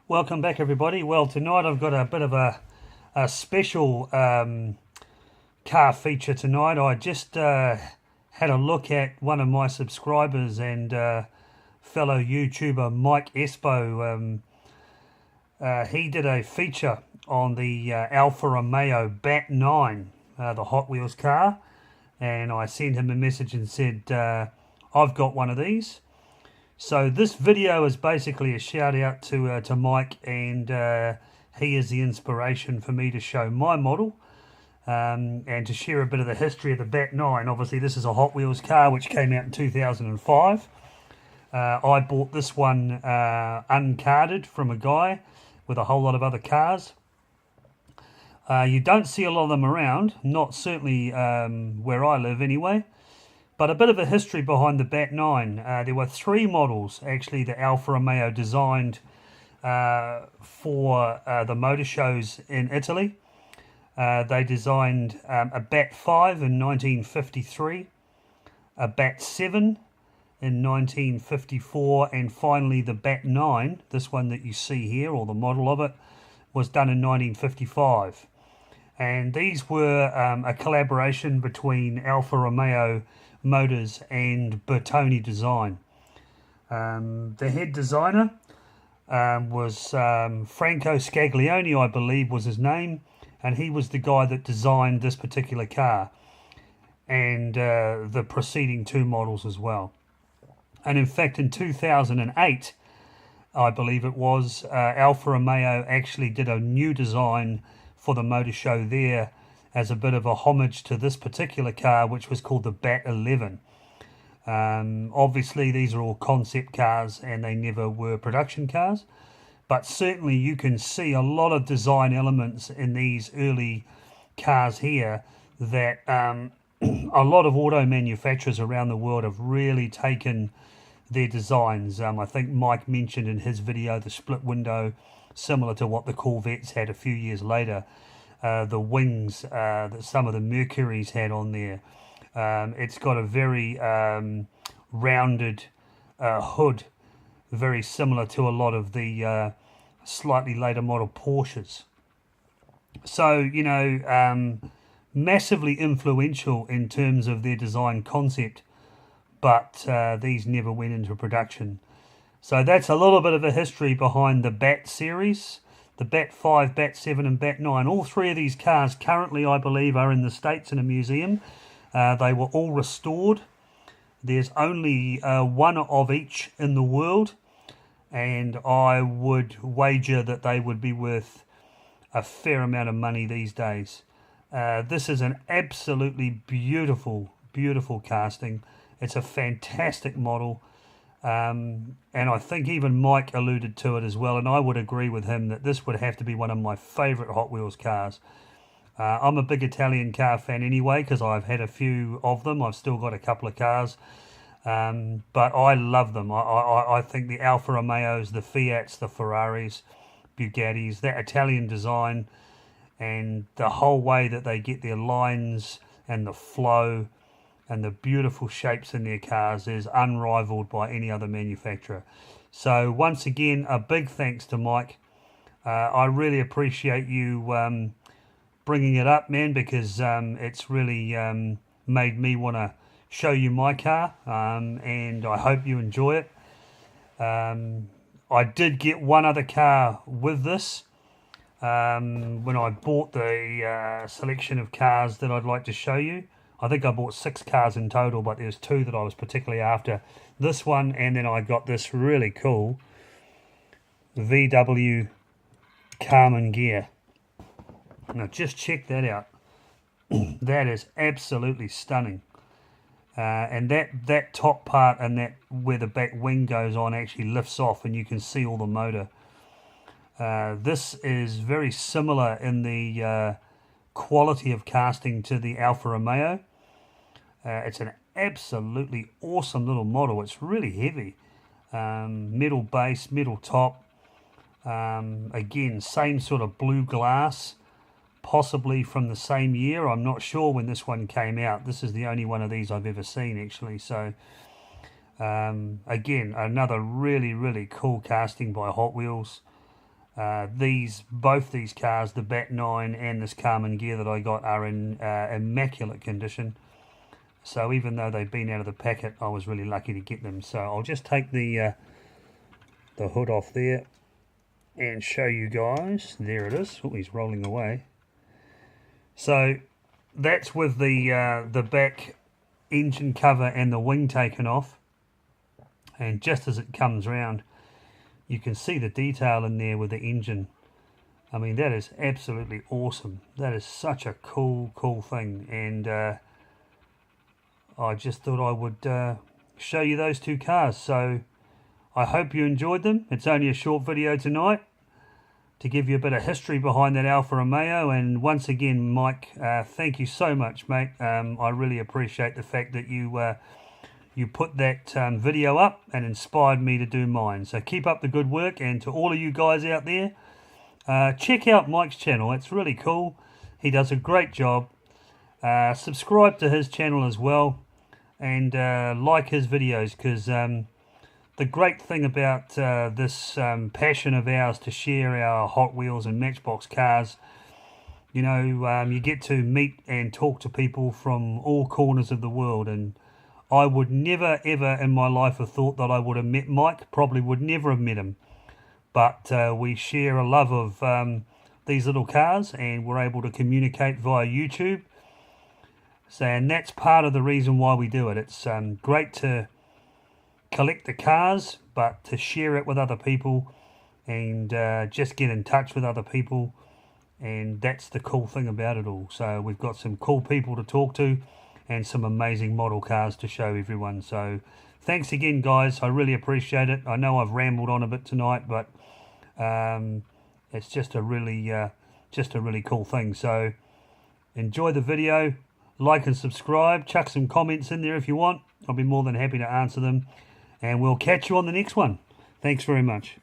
Welcome back, everybody. Well, tonight I've got a bit of a special car feature tonight. I just had a look at one of my subscribers and fellow YouTuber Mike Espo. He did a feature on the Alfa Romeo BAT9, the Hot Wheels car, and I sent him a message and said, I've got one of these. So this video is basically a shout out to Mike, and he is the inspiration for me to show my model and to share a bit of the history of the BAT9. Obviously this is a Hot Wheels car which came out in 2005. I bought this one uncarded from a guy with a whole lot of other cars. You don't see a lot of them around, not certainly where I live anyway. But a bit of a history behind the BAT9. There were three models actually that Alfa Romeo designed for the motor shows in Italy. They designed a BAT5 in 1953, a BAT7 in 1954, and finally the BAT9, this one that you see here, or the model of it, was done in 1955. And these were a collaboration between Alfa Romeo Motors and BAT9 Design. The head designer was Franco Scaglione, I believe was his name, and he was the guy that designed this particular car and the preceding two models as well. And in fact in 2008, I believe it was, Alfa Romeo actually did a new design for the motor show there as a bit of a homage to this particular car, which was called the BAT11. Obviously these are all concept cars and they never were production cars, but certainly you can see a lot of design elements in these early cars here that a lot of auto manufacturers around the world have really taken their designs. I think Mike mentioned in his video the split window, similar to what the Corvettes had a few years later. The wings that some of the Mercuries had on there. It's got a very rounded hood, very similar to a lot of the slightly later model Porsches. So, you know, massively influential in terms of their design concept, but these never went into production. So that's a little bit of a history behind the BAT series. The BAT5, BAT7 and BAT9. All three of these cars currently, I believe, are in the States in a museum. They were all restored. There's only one of each in the world, and I would wager that they would be worth a fair amount of money these days. This is an absolutely beautiful, beautiful casting. It's a fantastic model. And I think even Mike alluded to it as well, and I would agree with him that this would have to be one of my favourite Hot Wheels cars. I'm a big Italian car fan anyway, because I've had a few of them. I've still got a couple of cars, but I love them. I think the Alfa Romeos, the Fiats, the Ferraris, Bugattis, that Italian design and the whole way that they get their lines and the flow and the beautiful shapes in their cars is unrivaled by any other manufacturer. So once again, a big thanks to Mike. I really appreciate you bringing it up, man, because it's really made me want to show you my car, and I hope you enjoy it. I did get one other car with this when I bought the selection of cars that I'd like to show you. I think I bought 6 cars in total, but there's 2 that I was particularly after. This one, and then I got this really cool VW Karman Ghia. Now just check that out. That is absolutely stunning. And that top part and that where the back wing goes on actually lifts off, and you can see all the motor. This is very similar in the quality of casting to the Alfa Romeo. It's an absolutely awesome little model. It's really heavy. Metal base, metal top. Again, same sort of blue glass, possibly from the same year. I'm not sure when this one came out. This is the only one of these I've ever seen, actually. So again, another really, really cool casting by Hot Wheels. Both these cars, the BAT9 and this Karman Ghia that I got, are in immaculate condition. So even though they've been out of the packet, I was really lucky to get them. So I'll just take the hood off there and show you guys. There it is. Oh, he's rolling away. So that's with the back engine cover and the wing taken off. And just as it comes round, you can see the detail in there with the engine. I mean, that is absolutely awesome. That is such a cool thing. And I just thought I would show you those two cars. So I hope you enjoyed them. It's only a short video tonight to give you a bit of history behind that Alfa Romeo. And once again, Mike, thank you so much, mate. I really appreciate the fact that you put that video up and inspired me to do mine. So keep up the good work. And to all of you guys out there, check out Mike's channel. It's really cool. He does a great job. Subscribe to his channel as well, and like his videos, because the great thing about this passion of ours to share our Hot Wheels and Matchbox cars, you know, you get to meet and talk to people from all corners of the world. And I would never ever in my life have thought that I would have met Mike. Probably would never have met him. But we share a love of these little cars, and we're able to communicate via YouTube. So, and that's part of the reason why we do it. It's great to collect the cars, but to share it with other people and just get in touch with other people. And that's the cool thing about it all. So we've got some cool people to talk to and some amazing model cars to show everyone. So thanks again, guys. I really appreciate it. I know I've rambled on a bit tonight, but it's just a really cool thing. So enjoy the video. Like and subscribe. Chuck some comments in there if you want. I'll be more than happy to answer them. And we'll catch you on the next one. Thanks very much.